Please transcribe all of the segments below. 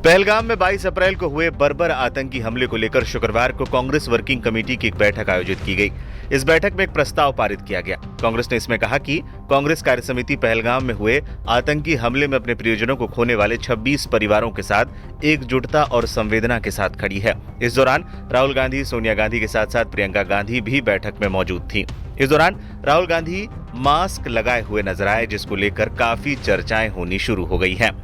पहलगाम में 22 अप्रैल को हुए बर्बर आतंकी हमले को लेकर शुक्रवार को कांग्रेस वर्किंग कमेटी की एक बैठक आयोजित की गई। इस बैठक में एक प्रस्ताव पारित किया गया। कांग्रेस ने इसमें कहा कि कांग्रेस कार्यसमिति पहलगाम में हुए आतंकी हमले में अपने प्रियजनों को खोने वाले 26 परिवारों के साथ एकजुटता और संवेदना के साथ खड़ी है। इस दौरान राहुल गांधी, सोनिया गांधी के साथ साथ प्रियंका गांधी भी बैठक में मौजूद थी। इस दौरान राहुल गांधी मास्क लगाए हुए नजर आए, जिसको लेकर काफी चर्चाएं होनी शुरू हो गई हैं।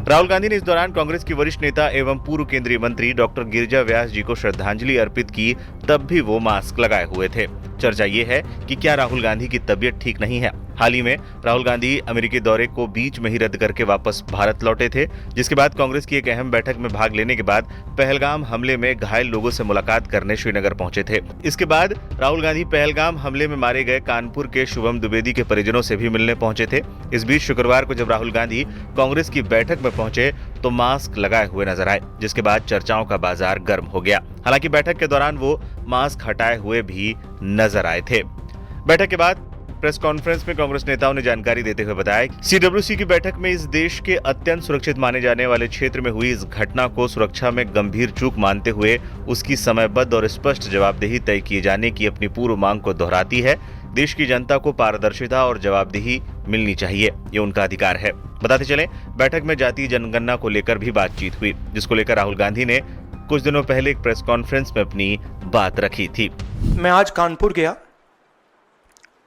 राहुल गांधी ने इस दौरान कांग्रेस की वरिष्ठ नेता एवं पूर्व केंद्रीय मंत्री डॉक्टर गिरिजा व्यास जी को श्रद्धांजलि अर्पित की, तब भी वो मास्क लगाए हुए थे। चर्चा ये है कि क्या राहुल गांधी की तबीयत ठीक नहीं है। हाल ही में राहुल गांधी अमेरिकी दौरे को बीच में ही रद्द करके वापस भारत लौटे थे, जिसके बाद कांग्रेस की एक अहम बैठक में भाग लेने के बाद पहलगाम हमले में घायल लोगों से मुलाकात करने श्रीनगर पहुंचे थे। इसके बाद राहुल गांधी पहलगाम हमले में मारे गए कानपुर के शुभम द्विवेदी के परिजनों से भी मिलने पहुंचे थे। इस बीच शुक्रवार को जब राहुल गांधी कांग्रेस की बैठक में पहुंचे तो मास्क लगाए हुए नजर आए, जिसके बाद चर्चाओं का बाजार गर्म हो गया। हालांकि बैठक के दौरान वो मास्क हटाए हुए भी नजर आए थे। बैठक के बाद प्रेस कॉन्फ्रेंस में कांग्रेस नेताओं ने जानकारी देते हुए बताया, सीडब्ल्यूसी की बैठक में इस देश के अत्यंत सुरक्षित माने जाने वाले क्षेत्र में हुई इस घटना को सुरक्षा में गंभीर चूक मानते हुए उसकी समयबद्ध और स्पष्ट जवाबदेही तय किए जाने की अपनी पूर्व मांग को दोहराती है। देश की जनता को पारदर्शिता और जवाबदेही मिलनी चाहिए, ये उनका अधिकार है। बताते चले, बैठक में जातीय जनगणना को लेकर भी बातचीत हुई, जिसको लेकर राहुल गांधी ने कुछ दिनों पहले एक प्रेस कॉन्फ्रेंस में अपनी बात रखी थी। मैं आज कानपुर गया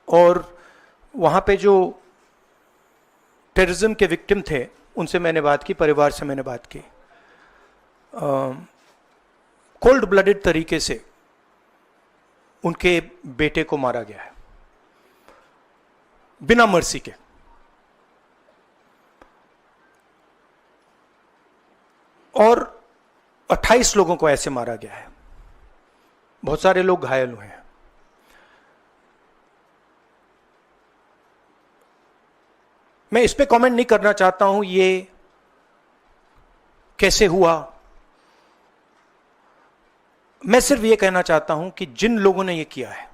और वहाँ पे जो टेररिज्म के विक्टिम थे उनसे मैंने बात की, परिवार से मैंने बात की। कोल्ड ब्लडेड तरीके से उनके बेटे को मारा गया है, बिना मर्सी के। और 28 लोगों को ऐसे मारा गया है, बहुत सारे लोग घायल हुए हैं। मैं इस पे कमेंट नहीं करना चाहता हूं ये कैसे हुआ। मैं सिर्फ ये कहना चाहता हूं कि जिन लोगों ने ये किया है,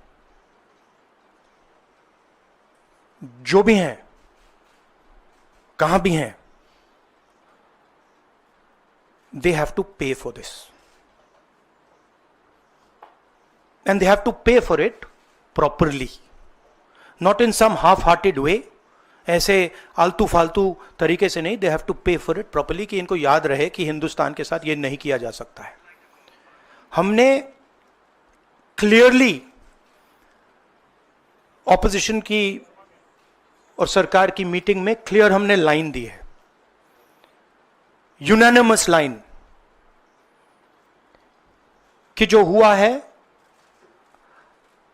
जो भी हैं, कहां भी हैं, they have to pay for this and they have to pay for it properly, not in some half-hearted way, ऐसे आलतू फालतू तरीके से नहीं। दे हैव टू पे फॉर इट प्रॉपरली, कि इनको याद रहे कि हिंदुस्तान के साथ ये नहीं किया जा सकता है। हमने क्लियरली ऑपोजिशन की और सरकार की मीटिंग में क्लियर हमने लाइन दी है, यूनानिमस लाइन, कि जो हुआ है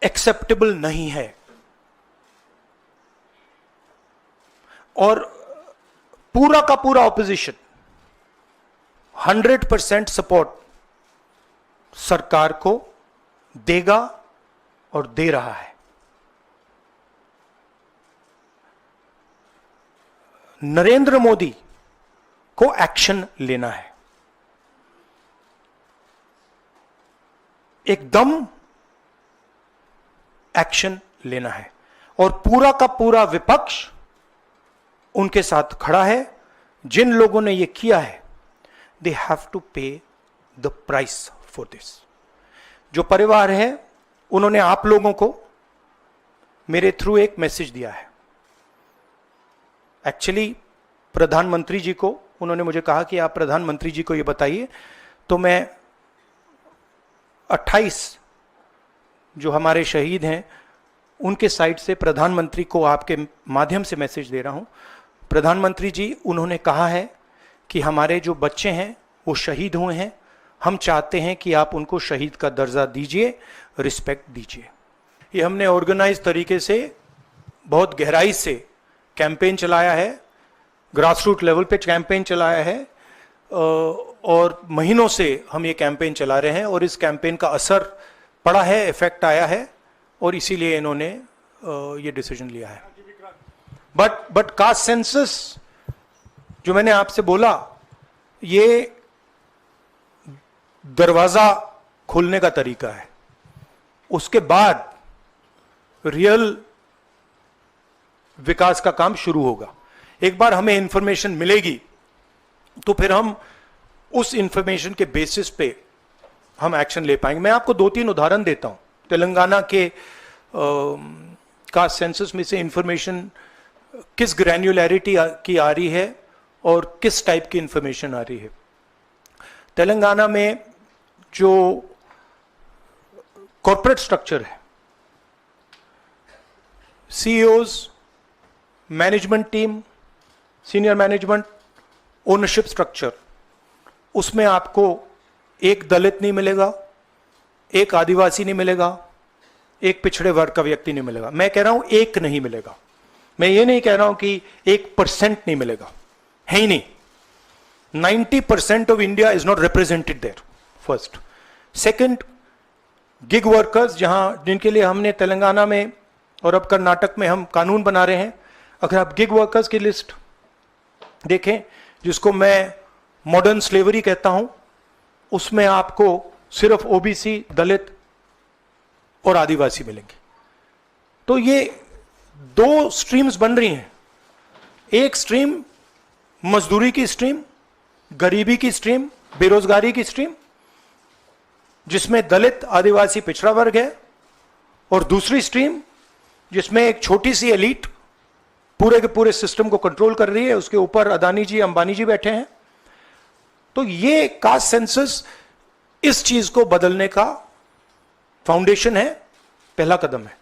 एक्सेप्टेबल नहीं है। और पूरा का पूरा ऑपोजिशन 100% सपोर्ट सरकार को देगा और दे रहा है। नरेंद्र मोदी को एक्शन लेना है, एकदम एक्शन लेना है, और पूरा का पूरा विपक्ष उनके साथ खड़ा है। जिन लोगों ने ये किया है, दे हैव टू पे द प्राइस फॉर दिस। जो परिवार है उन्होंने आप लोगों को मेरे थ्रू एक मैसेज दिया है। एक्चुअली प्रधानमंत्री जी को उन्होंने मुझे कहा कि आप प्रधानमंत्री जी को ये बताइए, तो मैं 28 जो हमारे शहीद हैं उनके साइड से प्रधानमंत्री को आपके माध्यम से मैसेज दे रहा हूं। प्रधानमंत्री जी, उन्होंने कहा है कि हमारे जो बच्चे हैं वो शहीद हुए हैं, हम चाहते हैं कि आप उनको शहीद का दर्जा दीजिए, रिस्पेक्ट दीजिए। ये हमने ऑर्गेनाइज तरीके से बहुत गहराई से कैंपेन चलाया है, ग्रास रूट लेवल पे कैंपेन चलाया है, और महीनों से हम ये कैंपेन चला रहे हैं और इस कैंपेन का असर पड़ा है, इफेक्ट आया है, और इसीलिए इन्होंने ये डिसीजन लिया है। बट कास्ट सेंसस जो मैंने आपसे बोला, ये दरवाजा खोलने का तरीका है, उसके बाद रियल विकास का काम शुरू होगा। एक बार हमें इंफॉर्मेशन मिलेगी तो फिर हम उस इंफॉर्मेशन के बेसिस पे हम एक्शन ले पाएंगे। मैं आपको 2-3 उदाहरण देता हूं। तेलंगाना के कास्ट सेंसस में से इंफॉर्मेशन किस ग्रैन्युलैरिटी की आ रही है और किस टाइप की इंफॉर्मेशन आ रही है। तेलंगाना में जो कॉर्पोरेट स्ट्रक्चर है, CEOs, management team, senior management, ownership structure, उसमें आपको एक दलित नहीं मिलेगा, एक आदिवासी नहीं मिलेगा, एक पिछड़े वर्ग का व्यक्ति नहीं मिलेगा। मैं कह रहा हूं एक नहीं मिलेगा, मैं ये नहीं कह रहा हूं कि 1% नहीं मिलेगा, है ही नहीं। 90% of India is not represented there, first. Second, gig workers, जिनके लिए हमने तेलंगाना में और अब कर्नाटक में हम कानून बना रहे हैं। अगर आप गिग वर्कर्स की लिस्ट देखें, जिसको मैं मॉडर्न स्लेवरी कहता हूं, उसमें आपको सिर्फ ओबीसी, दलित और आदिवासी मिलेंगे। तो ये 2 स्ट्रीम्स बन रही हैं। एक स्ट्रीम मजदूरी की स्ट्रीम, गरीबी की स्ट्रीम, बेरोजगारी की स्ट्रीम, जिसमें दलित, आदिवासी, पिछड़ा वर्ग है, और दूसरी स्ट्रीम जिसमें एक छोटी सी एलीट पूरे के पूरे सिस्टम को कंट्रोल कर रही है, उसके ऊपर अदानी जी, अंबानी जी बैठे हैं। तो ये कास्ट सेंसस इस चीज को बदलने का फाउंडेशन है, पहला कदम है।